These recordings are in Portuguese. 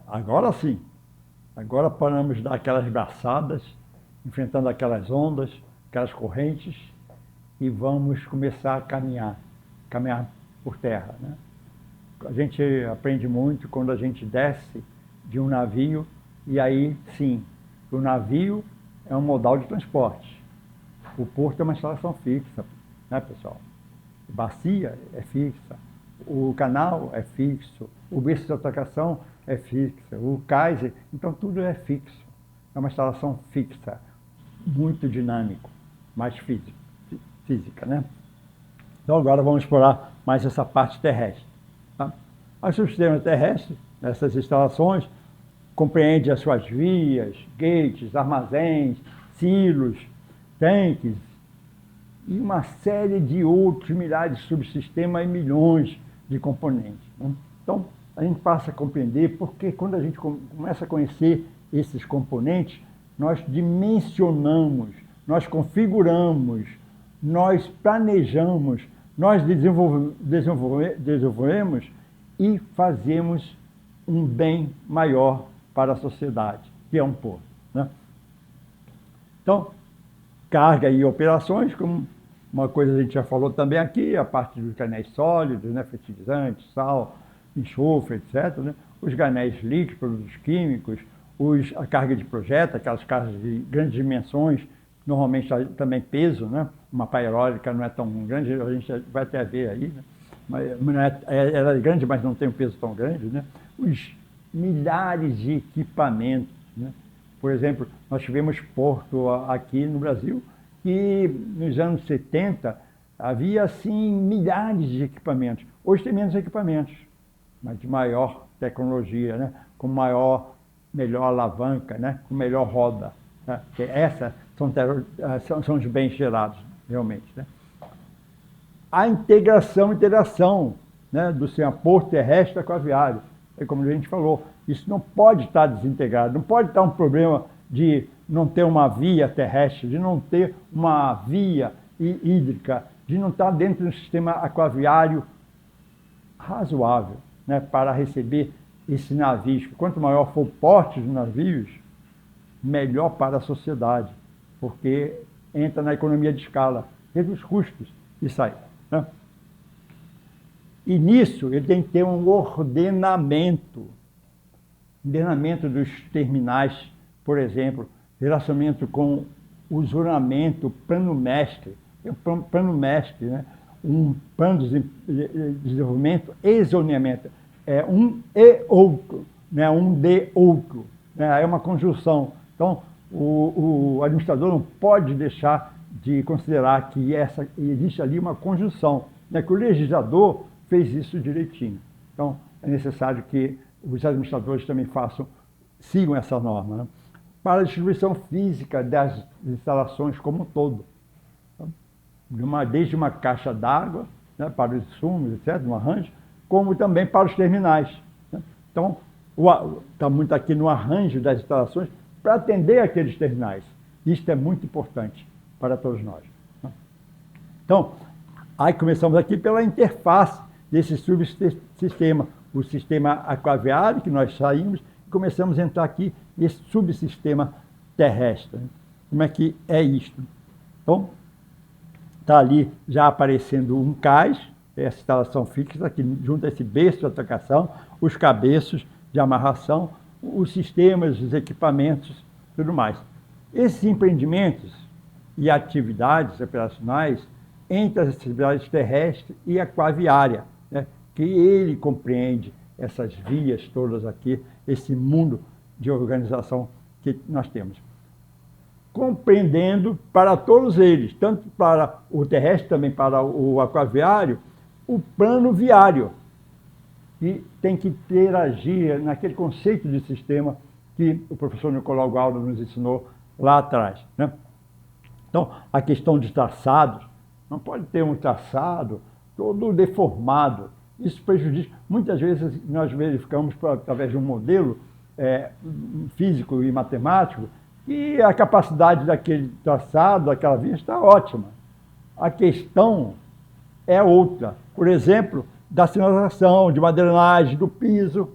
Agora sim. Agora paramos de dar aquelas braçadas, enfrentando aquelas ondas, aquelas correntes, e vamos começar a caminhar por terra, né? A gente aprende muito quando a gente desce de um navio, e aí sim, o navio é um modal de transporte. O porto é uma instalação fixa, né, pessoal? Bacia é fixa, o canal é fixo, o berço de atracação é fixo, o cais, então tudo é fixo. É uma instalação fixa, muito dinâmico, mais física, né? Então agora vamos explorar mais essa parte terrestre. Tá? O sistema terrestre, essas instalações, compreende as suas vias, gates, armazéns, silos, tanques, e uma série de outros milhares de subsistemas e milhões de componentes, né? Então, a gente passa a compreender porque quando a gente começa a conhecer esses componentes, nós dimensionamos, nós configuramos, nós planejamos, nós desenvolvemos e fazemos um bem maior para a sociedade, que é um povo, né? Então, carga e operações, como uma coisa a gente já falou também aqui, a parte dos gainéis sólidos, né, fertilizantes, sal, enxofre, etc., né? Os gainéis líquidos, produtos químicos, a carga de projeto, aquelas cargas de grandes dimensões, normalmente também peso, né? Uma pá eólica não é tão grande, a gente vai até ver aí, né? Mas não ela é grande, mas não tem um peso tão grande, né? Os milhares de equipamentos, né? Por exemplo, nós tivemos porto aqui no Brasil que nos anos 70 havia assim milhares de equipamentos. Hoje tem menos equipamentos, mas de maior tecnologia, né? Com melhor alavanca, né? Com melhor roda. Né? Essas são os bens gerados, realmente, né? A interação, né, do sistema porto terrestre aquaviário. É como a gente falou, isso não pode estar desintegrado, não pode estar um problema de não ter uma via terrestre, de não ter uma via hídrica, de não estar dentro de um sistema aquaviário razoável, né, para receber esses navios. Quanto maior for o porte dos navios, melhor para a sociedade, porque entra na economia de escala, reduz custos e sai, né? E nisso ele tem que ter um ordenamento dos terminais, por exemplo, relacionamento com o zonamento, plano mestre, né? Um plano de desenvolvimento e zoneamento. É um e outro, né? Um de outro, né? É uma conjunção. Então, o administrador não pode deixar de considerar que existe ali uma conjunção, né? Que o legislador fez isso direitinho. Então, é necessário que os administradores também sigam essa norma, né? Para a distribuição física das instalações como um todo. Desde uma caixa d'água, né, para os insumos, etc., um arranjo, como também para os terminais, né? Então, está muito aqui no arranjo das instalações para atender aqueles terminais. Isto é muito importante para todos nós, né? Então, aí começamos aqui pela interface desse subsistema, o sistema aquaviário, que nós saímos, e começamos a entrar aqui nesse subsistema terrestre, né? Como é que é isto? Então, está ali já aparecendo um cais, essa instalação fixa, aqui junto a esse berço de atracação, os cabeços de amarração, os sistemas, os equipamentos, tudo mais. Esses empreendimentos e atividades operacionais entre as atividades terrestres e aquaviária, né, que ele compreende essas vias todas aqui, esse mundo de organização que nós temos. Compreendendo para todos eles, tanto para o terrestre, também para o aquaviário, o plano viário, que tem que interagir naquele conceito de sistema que o professor Nicolau Galdo nos ensinou lá atrás, né? Então, a questão de traçados, não pode ter um traçado todo deformado. Isso prejudica. Muitas vezes nós verificamos, através de um modelo físico e matemático, que a capacidade daquele traçado, daquela via, está ótima. A questão é outra. Por exemplo, da sinalização, de uma drenagem do piso,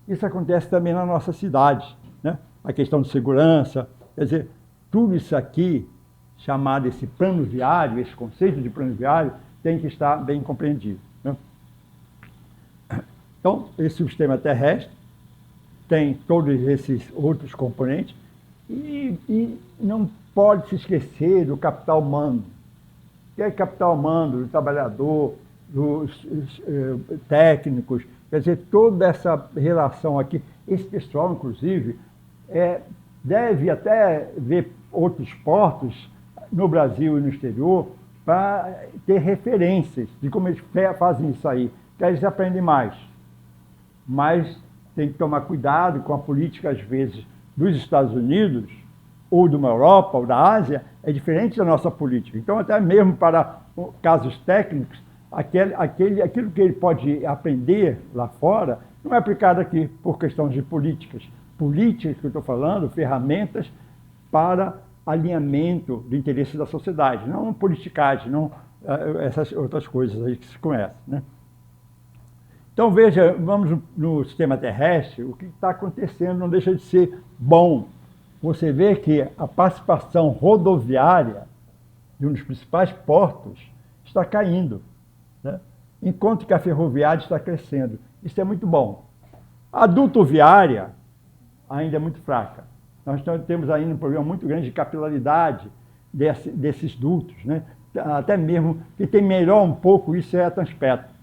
Isso acontece também na nossa cidade, né? A questão de segurança, quer dizer, tudo isso aqui, chamado esse plano viário, esse conceito de plano viário, tem que estar bem compreendido, né? Então, esse sistema terrestre tem todos esses outros componentes e não pode se esquecer do capital humano. Que é capital humano, do trabalhador, dos técnicos, quer dizer, toda essa relação aqui. Esse pessoal, inclusive, deve até ver outros portos no Brasil e no exterior para ter referências de como eles fazem isso aí, que aí eles aprendem mais. Mas tem que tomar cuidado com a política, às vezes, dos Estados Unidos, ou de uma Europa, ou da Ásia, é diferente da nossa política. Então, até mesmo para casos técnicos, aquilo que ele pode aprender lá fora, não é aplicado aqui por questões de políticas. Políticas, que eu estou falando, ferramentas para alinhamento do interesse da sociedade, não politicagem, não essas outras coisas aí que se conhecem, né? Então, veja, vamos no sistema terrestre, o que está acontecendo não deixa de ser bom. Você vê que a participação rodoviária de um dos principais portos está caindo, né? Enquanto que a ferroviária está crescendo. Isso é muito bom. A dutoviária ainda é muito fraca. Nós temos ainda um problema muito grande de capilaridade desses dutos, né? Até mesmo que tem melhor um pouco isso é a Transpetro.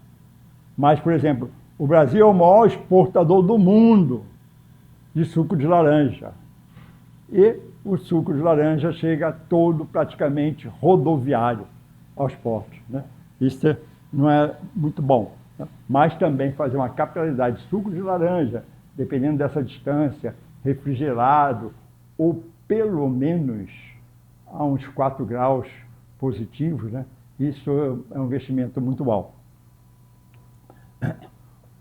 Mas, por exemplo, o Brasil é o maior exportador do mundo de suco de laranja. E o suco de laranja chega todo praticamente rodoviário aos portos, né? Isso não é muito bom, né? Mas também fazer uma capilaridade de suco de laranja, dependendo dessa distância, refrigerado, ou pelo menos a uns 4 graus positivos, né? Isso é um investimento muito alto.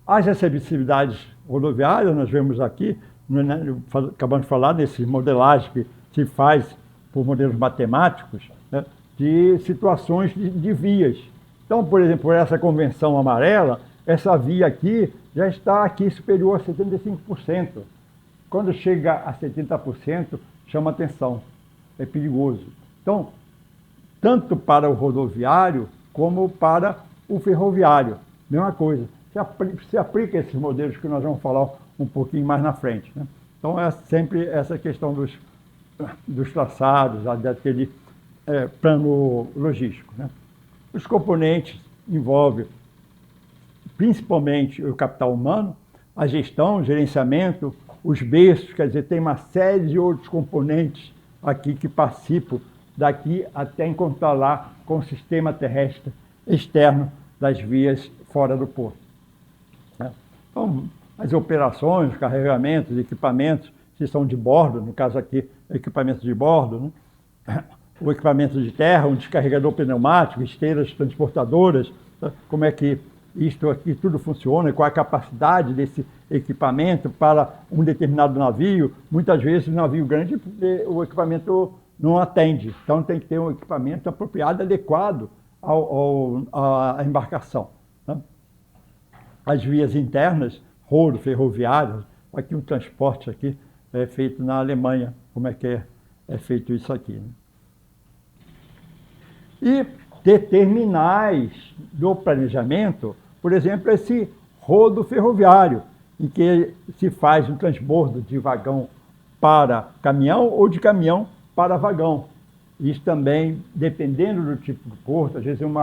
As acessibilidades rodoviárias, nós vemos aqui, né, acabamos de falar nesse modelagem que se faz por modelos matemáticos, né, de situações de vias. Então, por exemplo, por essa convenção amarela, essa via aqui já está aqui superior a 75%. Quando chega a 70%, chama atenção, é perigoso. Então, tanto para o rodoviário como para o ferroviário. Mesma coisa. Se aplica esses modelos que nós vamos falar um pouquinho mais na frente, né? Então, é sempre essa questão dos traçados, daquele plano logístico, né? Os componentes envolvem principalmente o capital humano, a gestão, o gerenciamento, os berços, quer dizer, tem uma série de outros componentes aqui que participam daqui até encontrar lá com o sistema terrestre externo das vias fora do porto, né? Então, as operações, carregamentos, equipamentos que são de bordo, no caso aqui, equipamento de bordo, né? O equipamento de terra, um descarregador pneumático, esteiras transportadoras, tá? Como é que isto aqui tudo funciona, qual a capacidade desse equipamento para um determinado navio. Muitas vezes, o navio grande, o equipamento não atende, então tem que ter um equipamento apropriado, adequado à embarcação, né? As vias internas, rodo, ferroviário, aqui um transporte aqui é feito na Alemanha, como é que é feito isso aqui, né? E ter terminais do planejamento, por exemplo, esse rodo ferroviário, em que se faz um transbordo de vagão para caminhão ou de caminhão para vagão. Isso também, dependendo do tipo de porto, às vezes é um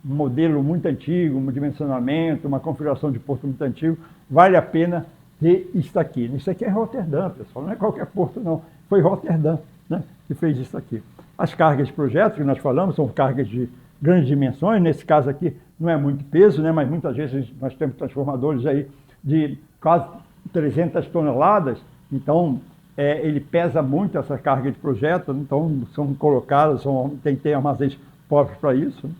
modelo muito antigo, um dimensionamento, uma configuração de porto muito antigo, vale a pena ter isso aqui. Isso aqui é Roterdã, pessoal, não é qualquer porto não, foi Roterdã, né, que fez isso aqui. As cargas de projetos que nós falamos são cargas de grandes dimensões, nesse caso aqui não é muito peso, né, mas muitas vezes nós temos transformadores aí de quase 300 toneladas, então ele pesa muito essa carga de projeto, então são colocadas, tem que ter armazéns próprios para isso, né?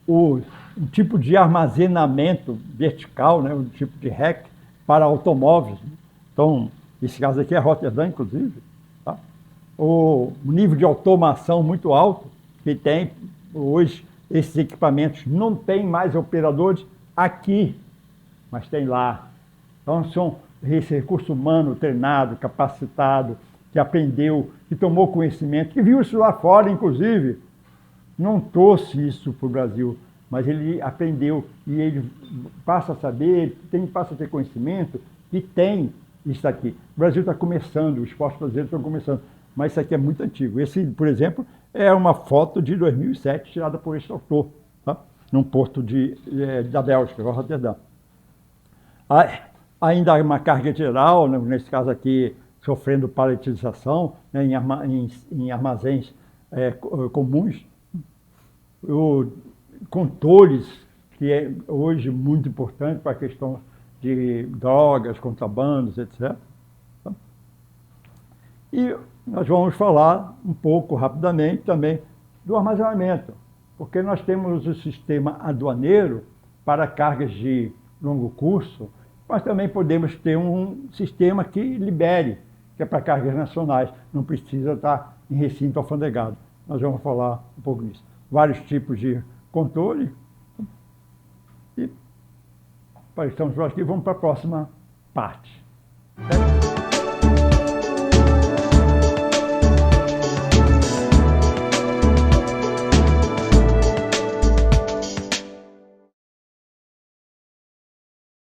Um tipo de armazenamento vertical, né, um tipo de rack para automóveis, né? Então, esse caso aqui é Roterdã, inclusive, tá? O nível de automação muito alto que tem hoje, esses equipamentos não tem mais operadores aqui mas tem lá. Então, são esse recurso humano treinado, capacitado, que aprendeu, que tomou conhecimento, que viu isso lá fora, inclusive, não trouxe isso para o Brasil, mas ele aprendeu e ele passa a saber, passa a ter conhecimento que tem isso aqui. O Brasil está começando, os esportes brasileiros estão começando, mas isso aqui é muito antigo. Esse, por exemplo, é uma foto de 2007 tirada por este autor, tá? Num porto da Bélgica, Rotterdam. Ainda há uma carga geral, né, nesse caso aqui, sofrendo paletização, né, em armazéns comuns. Controles, que é hoje muito importante para a questão de drogas, contrabandos, etc. E nós vamos falar um pouco rapidamente também do armazenamento, porque nós temos o sistema aduaneiro para cargas de longo curso, mas também podemos ter um sistema que libere, que é para cargas nacionais, não precisa estar em recinto alfandegado. Nós vamos falar um pouco disso. Vários tipos de controle. E estamos por aqui, vamos para a próxima parte.